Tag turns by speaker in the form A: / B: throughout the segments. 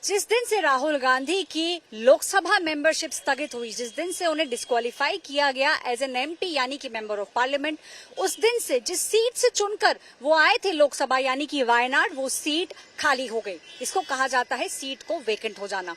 A: जिस दिन से राहुल गांधी की लोकसभा मेंबरशिप स्थगित हुई, जिस दिन से उन्हें डिस्क्वालीफाई किया गया एज एन एमपी यानी कि मेंबर ऑफ पार्लियामेंट, उस दिन से जिस सीट से चुनकर वो आए थे लोकसभा यानी कि वायनाड, वो सीट खाली हो गई। इसको कहा जाता है सीट को वेकेंट हो जाना।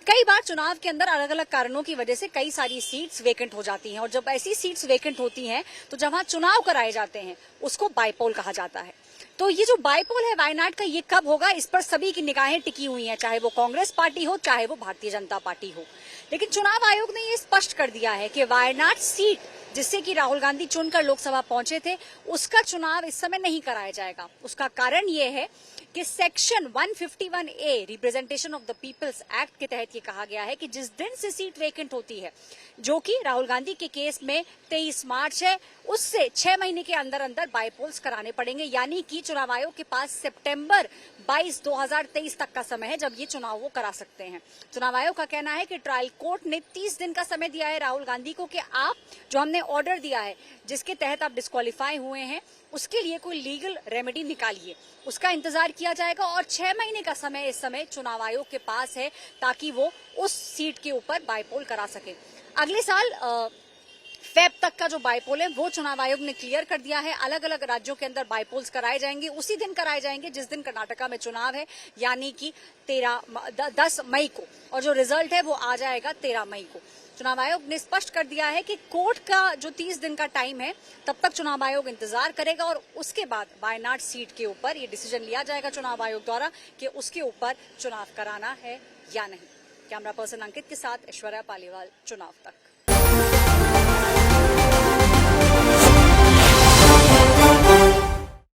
A: कई बार चुनाव के अंदर अलग अलग कारणों की वजह से कई सारी सीट्स वेकेंट हो जाती हैं, और जब ऐसी सीट्स वेकेंट होती हैं तो जब वहां चुनाव कराए जाते हैं उसको बाईपोल कहा जाता है। तो ये जो बाईपोल है वायनाड का, ये कब होगा, इस पर सभी की निगाहें टिकी हुई हैं, चाहे वो कांग्रेस पार्टी हो चाहे वो भारतीय जनता पार्टी हो। लेकिन चुनाव आयोग ने ये स्पष्ट कर दिया है कि वायनाड सीट जिससे कि राहुल गांधी चुनकर लोकसभा पहुंचे थे, उसका चुनाव इस समय नहीं कराया जाएगा। उसका कारण ये है कि section 151A representation of the people's act के तहत ये कहा गया है कि जिस दिन से सीट वेकेंट होती है, जो कि राहुल गांधी के केस में 23 मार्च है, उससे 6 महीने के अंदर अंदर बाईपोल्स कराने पड़ेंगे। यानी कि चुनाव आयोग के पास सितंबर 22, 2023 तक का समय है जब ये चुनाव वो करा सकते हैं। चुनाव आयोग का कहना है कि ट्रायल कोर्ट ने 30 दिन का समय दिया है राहुल गांधी को कि आप जो हमने ऑर्डर दिया है जिसके तहत आप डिस्क्वालीफाई हुए हैं, उसके लिए कोई लीगल रेमेडी निकालिए। उसका इंतजार किया जाएगा और 6 महीने का समय इस समय चुनाव आयोग के पास है ताकि वो उस सीट के ऊपर बाईपोल करा सके। अगले साल फेब तक का जो बाईपोल है वो चुनाव आयोग ने क्लियर कर दिया है। अलग अलग राज्यों के अंदर बाईपोल्स कराए जाएंगे, उसी दिन कराए जाएंगे जिस दिन कर्नाटका में चुनाव है, यानी कि 10 मई को, और जो रिजल्ट है वो आ जाएगा 13 मई को। चुनाव आयोग ने स्पष्ट कर दिया है कि कोर्ट का जो 30 दिन का टाइम है तब तक चुनाव आयोग इंतजार करेगा और उसके बाद वायनाड सीट के ऊपर ये डिसीजन लिया जाएगा चुनाव आयोग द्वारा कि उसके ऊपर चुनाव कराना है या नहीं। कैमरा पर्सन अंकित के साथ ऐश्वर्या पालीवाल, चुनाव तक।